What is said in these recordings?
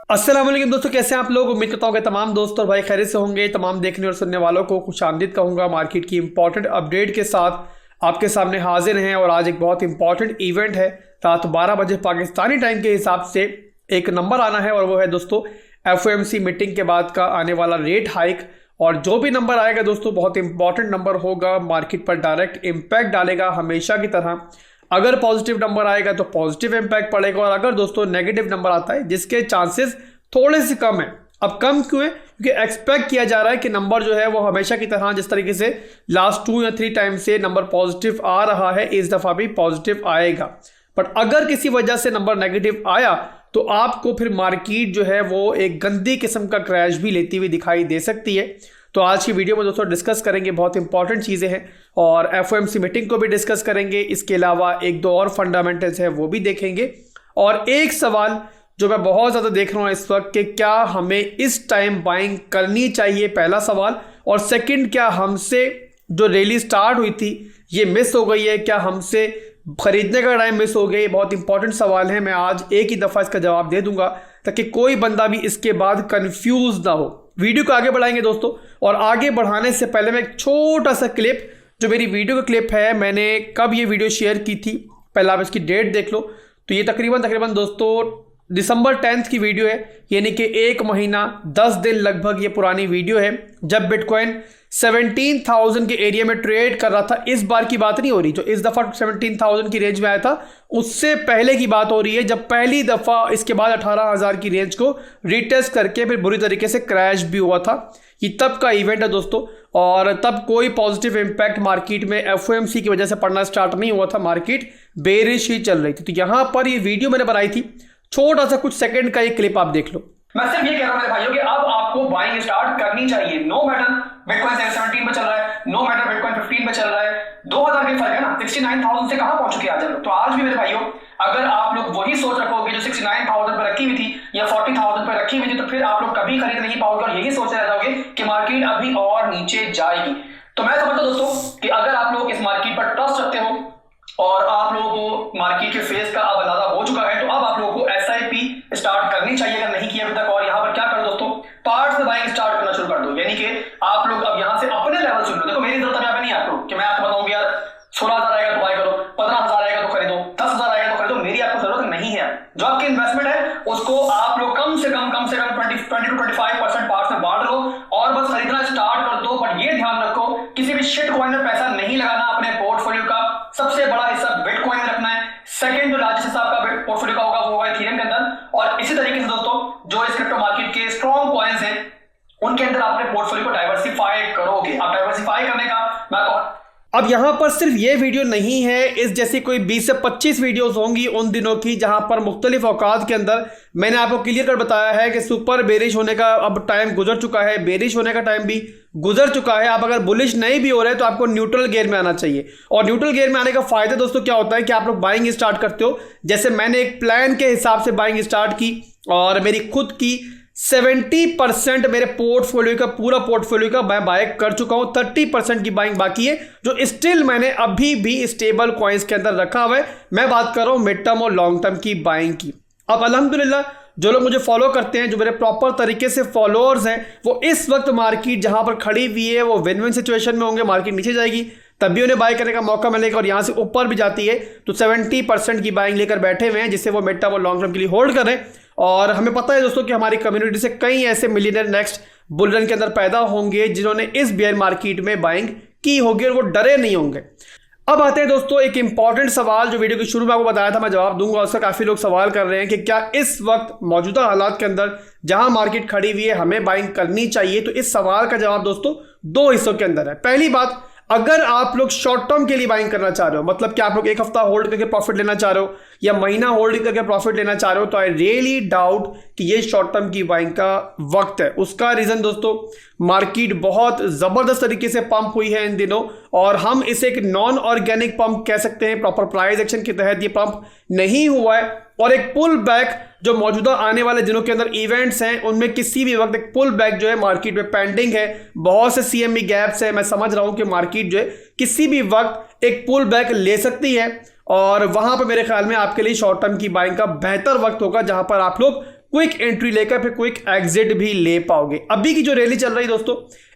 अस्सलाम वालेकुम दोस्तों, कैसे हैं आप लोग। उम्मीद करता हूँ कि तमाम दोस्त और भाई खैरियत से होंगे। तमाम देखने और सुनने वालों को खुशामदीद कहूँगा। मार्केट की इंपॉर्टेंट अपडेट के साथ आपके सामने हाजिर हैं और आज एक बहुत इंपॉर्टेंट इवेंट है। रात 12 बजे पाकिस्तानी टाइम के हिसाब से एक नंबर आना है और वो है दोस्तों FOMC मीटिंग के बाद का आने वाला रेट हाइक। और जो भी नंबर आएगा दोस्तों बहुत इंपॉर्टेंट नंबर होगा, मार्केट पर डायरेक्ट इम्पैक्ट डालेगा हमेशा की तरह। अगर पॉजिटिव नंबर आएगा तो पॉजिटिव इम्पैक्ट पड़ेगा और अगर दोस्तों नेगेटिव नंबर आता है जिसके चांसेस थोड़े से कम है। अब कम क्यों है? क्योंकि एक्सपेक्ट किया जा रहा है कि नंबर जो है वो हमेशा की तरह जिस तरीके से लास्ट 2 या 3 टाइम से नंबर पॉजिटिव आ रहा है, इस दफा भी पॉजिटिव आएगा। बट अगर किसी वजह से नंबर नेगेटिव आया तो आपको फिर मार्केट जो है वो एक गंदी किस्म का क्रैश भी लेती हुई दिखाई दे सकती है। तो आज की वीडियो में दोस्तों डिस्कस करेंगे, बहुत इंपॉर्टेंट चीज़ें हैं और FOMC मीटिंग को भी डिस्कस करेंगे। इसके अलावा एक दो और फंडामेंटल्स हैं वो भी देखेंगे। और एक सवाल जो मैं बहुत ज़्यादा देख रहा हूँ इस वक्त कि क्या हमें इस टाइम बाइंग करनी चाहिए, पहला सवाल। और सेकंड, क्या हमसे जो रैली स्टार्ट हुई थी ये मिस हो गई है, क्या हमसे खरीदने का टाइम मिस हो गया? ये बहुत इंपॉर्टेंट सवाल है। मैं आज एक ही दफ़ा इसका जवाब दे दूंगा ताकि कोई बंदा भी इसके बाद कंफ्यूज ना हो। वीडियो को आगे बढ़ाएंगे दोस्तों और आगे बढ़ाने से पहले मैं एक छोटा सा क्लिप, जो मेरी वीडियो का क्लिप है, मैंने कब ये वीडियो शेयर की थी पहले आप इसकी डेट देख लो। तो ये तकरीबन दोस्तों दिसंबर 10 की वीडियो है, यानी कि 1 महीना 10 दिन लगभग ये पुरानी वीडियो है, जब बिटकॉइन 17,000 के एरिया में ट्रेड कर रहा था। इस बार की बात नहीं हो रही, जो इस दफ़ा 17,000 की रेंज में आया था उससे पहले की बात हो रही है, जब पहली दफ़ा इसके बाद 18,000 की रेंज को रिटेस्ट करके फिर बुरी तरीके से क्रैश भी हुआ था। ये तब का इवेंट है दोस्तों और तब कोई पॉजिटिव इम्पैक्ट मार्केट में FOMC की वजह से पड़ना स्टार्ट नहीं हुआ था, मार्केट बेरिश ही चल रही थी। तो यहाँ पर ये वीडियो मैंने बनाई थी, छोटा सा कुछ सेकंड का ये क्लिप आप देख लो। मैं सिर्फ ये कह रहा हूं मेरे भाइयों कि अब आपको बाइंग स्टार्ट करनी चाहिए। नो मैटर बिटकॉइन 17 पे चल रहा है, नो मैटर बिटकॉइन 15 पे चल रहा है, 2000 का फर्क है ना। 69,000 से कहां पहुंच चुके आज लोग। तो आज भी मेरे भाइयों अगर आप लोग वही सोच रखोगे जो 69,000 पे रखी हुई थी या 40,000 पे रखी हुई थी, तो फिर आप लोग कभी खरीद नहीं पाओगे और यही सोच रह जाओगे कि मार्केट अभी और नीचे जाएगी। तो मैं समझता हूं दोस्तों कि अगर आप लोग इस मार्केट पर ट्रस्ट रखते हो और आप लोगों को मार्केट के फेस का अब अंदाजा हो चुका है, तो अब आप लोगों को SIP स्टार्ट करनी चाहिए अगर नहीं किया अभी तक। और यहाँ पर क्या करो दोस्तों, पार्ट से बाइंग स्टार्ट करना शुरू कर दो, यानी कि आप लोग अब यहाँ से अपने लेवल सुन लो। देखो मेरी जरूरत अभी नहीं है आपको कि मैं आपको बताऊंगी यार 16,000 आएगा तो बाय करो, 15,000 आएगा तो खरीदो, 10,000 आएगा तो खरीदो। मेरी आपको जरूरत नहीं है। जो आपकी इन्वेस्टमेंट है उसको आप लोग कम से कम 20 to 25% पार्ट में बांट लो और बस खरीदना स्टार्ट कर दो। बट ये ध्यान रखो किसी भी शिट कॉइन में पैसा नहीं लगाना। अपने पोर्टफोलियो का सबसे बड़ा हिस्सा बिटकॉइन में रखना है, सेकंड जो लार्जेस्ट हिस्सा आपका पोर्टफोलियो का होगा वो होगा इथेरियम के अंदर। और इसी तरीके से दोस्तों जो इस क्रिप्टो मार्केट के स्ट्रॉन्ग कॉइन्स हैं उनके अंदर अपने पोर्टफोलियो को डाइवर्सिफाई करोगे। आप डाइवर्सिफाई करने का मैं अब यहाँ पर सिर्फ ये वीडियो नहीं है, इस जैसी कोई 20 से 25 वीडियोस होंगी उन दिनों की, जहाँ पर मुख्तलिफ औकात के अंदर मैंने आपको क्लियर कर बताया है कि सुपर बेरिश होने का अब टाइम गुजर चुका है, बेरिश होने का टाइम भी गुजर चुका है। आप अगर बुलिश नहीं भी हो रहे तो आपको न्यूट्रल गियर में आना चाहिए। और न्यूट्रल गियर में आने का फायदा दोस्तों क्या होता है कि आप लोग बाइंग स्टार्ट करते हो। जैसे मैंने एक प्लान के हिसाब से बाइंग स्टार्ट की और मेरी खुद की 70% मेरे पोर्टफोलियो का, पूरा पोर्टफोलियो का मैं बाय कर चुका हूं। 30% की बाइंग बाकी है जो स्टिल मैंने अभी भी स्टेबल कॉइन्स के अंदर रखा हुआ है। मैं बात कर रहा हूं मिड टर्म और लॉन्ग टर्म की बाइंग की। अब अल्हम्दुलिल्लाह जो लोग मुझे फॉलो करते हैं, जो मेरे प्रॉपर तरीके से फॉलोअर्स हैं, वो इस वक्त मार्केट जहां पर खड़ी हुई है वो विन विन सिचुएशन में होंगे। मार्केट नीचे जाएगी तब भी उन्हें बाय करने का मौका मिलेगा और यहाँ से ऊपर भी जाती है तो 70% की बाइंग लेकर बैठे हुए हैं, जिससे वो मिड टर्म और लॉन्ग टर्म के लिए होल्ड कर रहे हैं। और हमें पता है दोस्तों कि हमारी कम्युनिटी से कई ऐसे मिलियनर नेक्स्ट बुल रन के अंदर पैदा होंगे जिन्होंने इस बेयर मार्केट में बाइंग की होगी और वो डरे नहीं होंगे। अब आते हैं दोस्तों एक इंपॉर्टेंट सवाल जो वीडियो के शुरू में आपको बताया था मैं जवाब दूंगा। उसका काफी लोग सवाल कर रहे हैं कि क्या इस वक्त मौजूदा हालात के अंदर जहां मार्केट खड़ी हुई है हमें बाइंग करनी चाहिए। तो इस सवाल का जवाब दोस्तों 2 हिस्सों के अंदर है। पहली बात, अगर आप लोग शॉर्ट टर्म के लिए बाइंग करना चाह रहे हो, मतलब कि आप लोग एक हफ्ता होल्ड करके प्रॉफिट लेना चाह रहे हो या महीना होल्ड करके प्रॉफिट लेना चाह रहे हो, तो आई रियली डाउट कि ये शॉर्ट टर्म की बाइंग का वक्त है। उसका रीजन दोस्तों, मार्केट बहुत जबरदस्त तरीके से पंप हुई है इन दिनों और हम इसे एक नॉन ऑर्गेनिक पंप कह सकते हैं। प्रॉपर प्राइस एक्शन के तहत ये पंप नहीं हुआ है और एक पुल बैक जो मौजूदा आने वाले दिनों के अंदर इवेंट्स हैं उनमें किसी भी वक्त एक पुल बैक जो है मार्केट में पेंडिंग है। बहुत से CME गैप्स है। मैं समझ रहा हूं कि मार्केट जो है किसी भी वक्त एक पुल बैक ले सकती है और वहां पर मेरे ख्याल में आपके लिए शॉर्ट टर्म की बाइंग का बेहतर वक्त होगा, जहां पर आप लोग क्विक एंट्री लेकर फिर क्विक एग्जिट भी ले पाओगे। अभी की जो रैली चल रही है दोस्तों,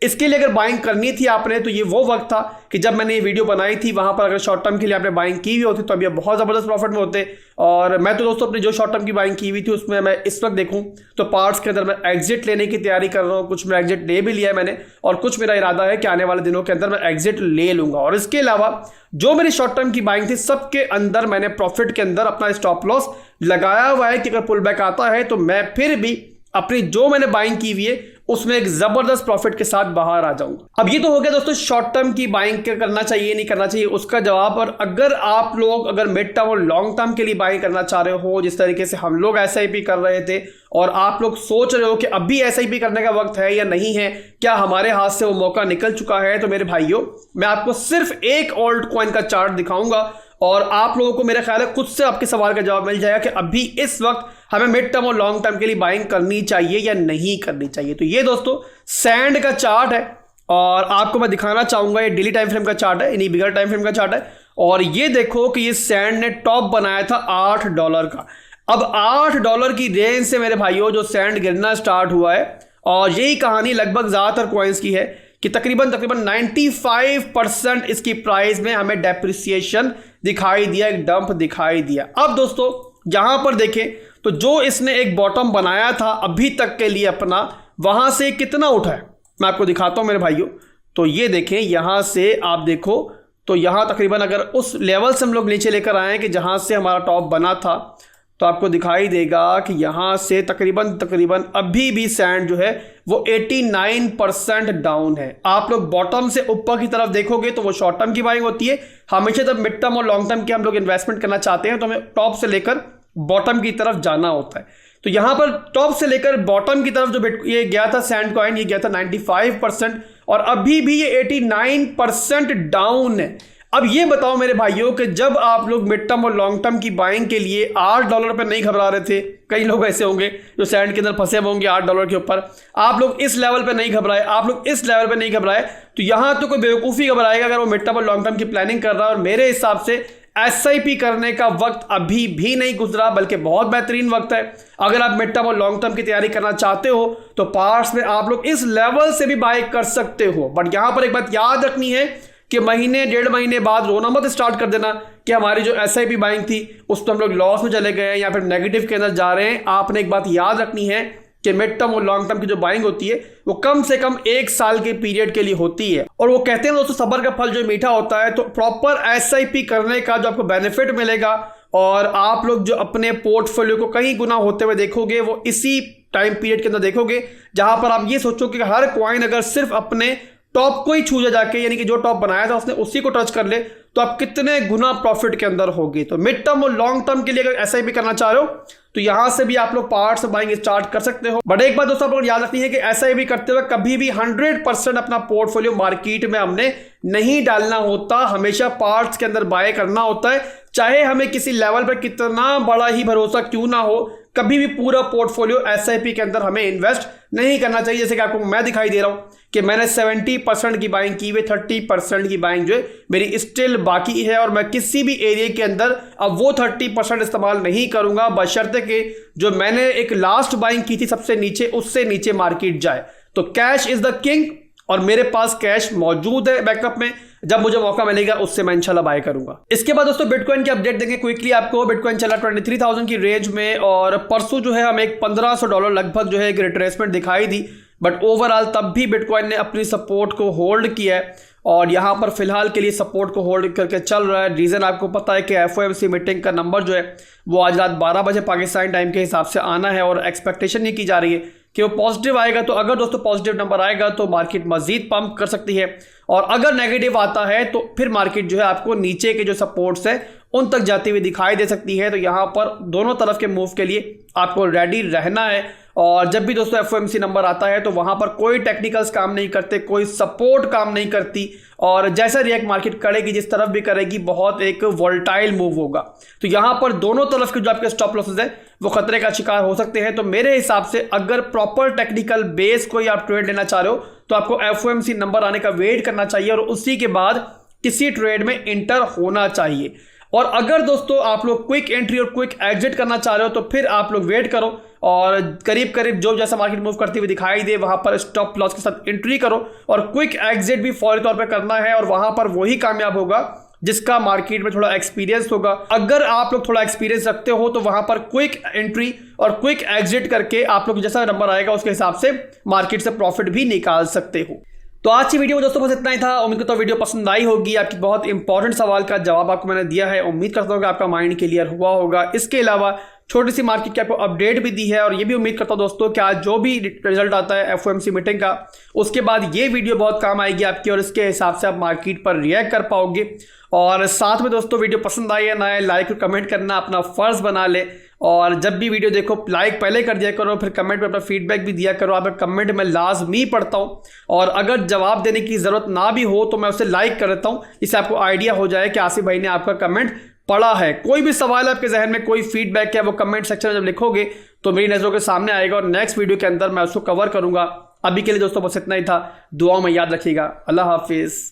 इसके लिए अगर बाइंग करनी थी आपने तो ये वो वक्त था कि जब मैंने ये वीडियो बनाई थी, वहां पर अगर शॉर्ट टर्म के लिए आपने बाइंग की हुई होती तो अभी आप बहुत ज़बरदस्त प्रॉफिट में होते। और मैं तो दोस्तों अपनी जो शॉर्ट टर्म की बाइंग की हुई थी उसमें मैं इस वक्त देखूं तो पार्ट्स के अंदर मैं एग्जिट लेने की तैयारी कर रहा हूं। कुछ मैं एग्जिट ले भी लिया है मैंने, और कुछ मेरा इरादा है कि आने वाले दिनों के अंदर मैं एग्जिट ले लूंगा। और इसके अलावा जो मेरी शॉर्ट टर्म की बाइंग थी सबके अंदर मैंने प्रॉफिट के अंदर अपना स्टॉप लॉस लगाया हुआ है कि अगर पुल बैक आता है तो मैं फिर भी अपनी जो मैंने बाइंग की हुई है उसमें एक जबरदस्त प्रॉफिट के साथ बाहर आ जाऊंगा। अब ये तो हो गया दोस्तों शॉर्ट टर्म की बाइंग करना चाहिए नहीं करना चाहिए उसका जवाब। और अगर आप लोग अगर मिड टर्म और लॉन्ग टर्म के लिए बाइंग करना चाह रहे हो, जिस तरीके से हम लोग SIP कर रहे थे और आप लोग सोच रहे हो कि अभी SIP करने का वक्त है या नहीं है, क्या हमारे हाथ से वो मौका निकल चुका है, तो मेरे भाइयों मैं आपको सिर्फ एक ऑल्ट कॉइन का चार्ट दिखाऊंगा और आप लोगों को मेरा ख्याल है खुद से आपके सवाल का जवाब मिल जाएगा कि अभी इस वक्त हमें मिड टर्म और लॉन्ग टर्म के लिए बाइंग करनी चाहिए या नहीं करनी चाहिए। तो ये दोस्तों सैंड का चार्ट है और आपको मैं दिखाना चाहूंगा, ये डेली टाइम फ्रेम का चार्ट है, यानी बिगर टाइम फ्रेम का चार्ट है। और ये देखो कि ये सैंड ने टॉप बनाया था $8 का। अब $8 की रेंज से मेरे भाइयों जो सैंड गिरना स्टार्ट हुआ है, और यही कहानी लगभग ज्यादातर कॉइन्स की है कि तकरीबन 95% इसकी प्राइस में हमें डेप्रिसिएशन दिखाई दिया, एक डंप दिखाई दिया। अब दोस्तों यहां पर देखें तो जो इसने एक बॉटम बनाया था अभी तक के लिए अपना, वहां से कितना उठा है मैं आपको दिखाता हूं मेरे भाइयों। तो ये देखें यहां से आप देखो तो यहां तकरीबन अगर उस लेवल से हम लोग नीचे लेकर आए कि जहां से हमारा टॉप बना था, तो आपको दिखाई देगा कि यहां से तकरीबन अभी भी सैंड जो है वो 89% डाउन है। आप लोग बॉटम से ऊपर की तरफ देखोगे तो वो शॉर्ट टर्म की बाइंग होती है। हमेशा जब मिड टर्म और लॉन्ग टर्म के हम लोग इन्वेस्टमेंट करना चाहते हैं तो हमें टॉप से लेकर बॉटम की तरफ जाना होता है। तो यहां पर टॉप से लेकर बॉटम की तरफ जो ये गया था सैंड कॉइन, ये गया था 95% और अभी भी ये 89% डाउन है। अब ये बताओ मेरे भाइयों कि जब आप लोग मिड टर्म और लॉन्ग टर्म की बाइंग के लिए $8 पे नहीं घबरा रहे थे, कई लोग ऐसे होंगे जो सैंड के अंदर फंसे होंगे $8 के ऊपर, आप लोग इस लेवल पे नहीं घबराए, आप लोग इस लेवल पे नहीं घबराए, तो यहां तो कोई बेवकूफ़ी घबराएगा अगर वो मिड टर्म और लॉन्ग टर्म की प्लानिंग कर रहा है। और मेरे हिसाब से SIP करने का वक्त अभी भी नहीं गुजरा, बल्कि बहुत बेहतरीन वक्त है। अगर आप मिड टर्म और लॉन्ग टर्म की तैयारी करना चाहते हो तो पार्ट्स में आप लोग इस लेवल से भी बाय कर सकते हो। बट यहां पर एक बात याद रखनी है कि महीने 1.5 महीने बाद रोना मत स्टार्ट कर देना कि हमारी जो SIP बाइंग थी उस पर हम लोग लॉस में चले गए या फिर नेगेटिव के अंदर जा रहे हैं। आपने एक बात याद रखनी है कि मिड टर्म और लॉन्ग टर्म की जो बाइंग होती है वो कम से कम 1 साल के पीरियड के लिए होती है। और वो कहते हैं दोस्तों सब्र का फल जो मीठा होता है। तो प्रॉपर SIP करने का जो आपको बेनिफिट मिलेगा और आप लोग जो अपने पोर्टफोलियो को कहीं गुना होते हुए देखोगे वो इसी टाइम पीरियड के अंदर देखोगे, जहां पर आप ये सोचो कि हर कॉइन अगर सिर्फ अपने टॉप को ही छू जाके, यानी कि जो टॉप बनाया था उसने उसी को टच कर ले, तो आप कितने गुना प्रॉफिट के अंदर होगी। तो मिड टर्म और लॉन्ग टर्म के लिए अगर SIP करना चाह रहे हो तो यहां से भी आप लोग पार्ट्स बाइंग स्टार्ट कर सकते हो। बट एक बात दोस्तों आप लोग याद रखनी है कि SIP करते हुए कभी भी 100% अपना पोर्टफोलियो मार्केट में हमने नहीं डालना होता, हमेशा पार्ट्स के अंदर बाय करना होता है। चाहे हमें किसी लेवल पर कितना बड़ा ही भरोसा क्यों ना हो, कभी भी पूरा पोर्टफोलियो SIP के अंदर हमें इन्वेस्ट नहीं करना चाहिए। जैसे कि आपको मैं दिखाई दे रहा हूं कि मैंने 70% की बाइंग की हुई, 30% की बाइंग जो है मेरी स्टिल बाकी है और मैं किसी भी एरिया के अंदर अब वो 30% इस्तेमाल नहीं करूंगा, बशर्ते कि जो मैंने एक लास्ट बाइंग की थी सबसे नीचे उससे नीचे मार्केट जाए। तो कैश इज द किंग और मेरे पास कैश मौजूद है बैकअप में, जब मुझे मौका मिलेगा उससे मैं इंशाल्लाह बाय करूंगा। इसके बाद दोस्तों बिटकॉइन की अपडेट देंगे क्विकली आपको। बिटकॉइन चला 23,000 की रेंज में और परसों जो है हमें एक $1,500 लगभग जो है एक रिट्रेसमेंट दिखाई दी, बट ओवरऑल तब भी बिटकॉइन ने अपनी सपोर्ट को होल्ड किया है और यहाँ पर फिलहाल के लिए सपोर्ट को होल्ड करके चल रहा है। रीज़न आपको पता है कि FOMC मीटिंग का नंबर जो है वो आज रात 12 बजे पाकिस्तान टाइम के हिसाब से आना है और एक्सपेक्टेशन ये की जा रही है कि वो पॉजिटिव आएगा। तो अगर दोस्तों पॉजिटिव नंबर आएगा तो मार्केट मजीद पंप कर सकती है और अगर नेगेटिव आता है तो फिर मार्केट जो है आपको नीचे के जो सपोर्ट्स है उन तक जाती हुई दिखाई दे सकती है। तो यहाँ पर दोनों तरफ के मूव के लिए आपको रेडी रहना है। और जब भी दोस्तों FOMC नंबर आता है तो वहां पर कोई टेक्निकल्स काम नहीं करते, कोई सपोर्ट काम नहीं करती और जैसा रिएक्ट मार्केट करेगी जिस तरफ भी करेगी बहुत एक वोल्टाइल मूव होगा। तो यहां पर दोनों तरफ के जो आपके स्टॉप लॉसेस है वो खतरे का शिकार हो सकते हैं। तो मेरे हिसाब से अगर प्रॉपर टेक्निकल बेस कोई आप ट्रेड लेना चाह रहे हो तो आपको FOMC नंबर आने का वेट करना चाहिए और उसी के बाद किसी ट्रेड में इंटर होना चाहिए। और अगर दोस्तों आप लोग क्विक एंट्री और क्विक एग्जिट करना चाह रहे हो तो फिर आप लोग वेट करो और करीब करीब जो जैसा मार्केट मूव करती हुई दिखाई दे वहां पर स्टॉप लॉस के साथ एंट्री करो और क्विक एग्जिट भी फौरी तौर पे करना है और वहां पर वही कामयाब होगा जिसका मार्केट में थोड़ा एक्सपीरियंस होगा। अगर आप लोग थोड़ा एक्सपीरियंस रखते हो तो वहां पर क्विक एंट्री और क्विक एग्जिट करके आप लोग जैसा नंबर आएगा उसके हिसाब से मार्केट से प्रॉफिट भी निकाल सकते हो। तो आज की वीडियो में दोस्तों बस इतना ही था। उम्मीद करता हूं वीडियो पसंद आई होगी। आपकी बहुत इंपॉर्टेंट सवाल का जवाब आपको मैंने दिया है। उम्मीद करता हूं कि आपका माइंड क्लियर हुआ होगा। इसके अलावा छोटी सी मार्केट की आपको अपडेट भी दी है और ये भी उम्मीद करता हूं दोस्तों कि आज जो भी रिजल्ट आता है एफओएमसी मीटिंग का उसके बाद ये वीडियो बहुत काम आएगी आपकी और इसके हिसाब से आप मार्केट पर रिएक्ट कर पाओगे। और साथ में दोस्तों वीडियो पसंद आई है ना है लाइक और कमेंट करना अपना फर्ज बना ले और जब भी वीडियो देखो लाइक पहले कर दिया करो फिर कमेंट में अपना फीडबैक भी दिया करो। आप कमेंट में लाजमी पढ़ता हूँ और अगर जवाब देने की ज़रूरत ना भी हो तो मैं उसे लाइक कर देता हूँ। इससे आपको आइडिया हो जाए कि आसिफ भाई ने आपका कमेंट पढ़ा है। कोई भी सवाल आपके जहन में कोई फीडबैक है वो कमेंट सेक्शन में जब लिखोगे तो मेरी नज़रों के सामने आएगा और नेक्स्ट वीडियो के अंदर मैं उसको कवर करूंगा। अभी के लिए दोस्तों बस इतना ही था। दुआओं में याद रखिएगा। अल्लाह हाफिज़।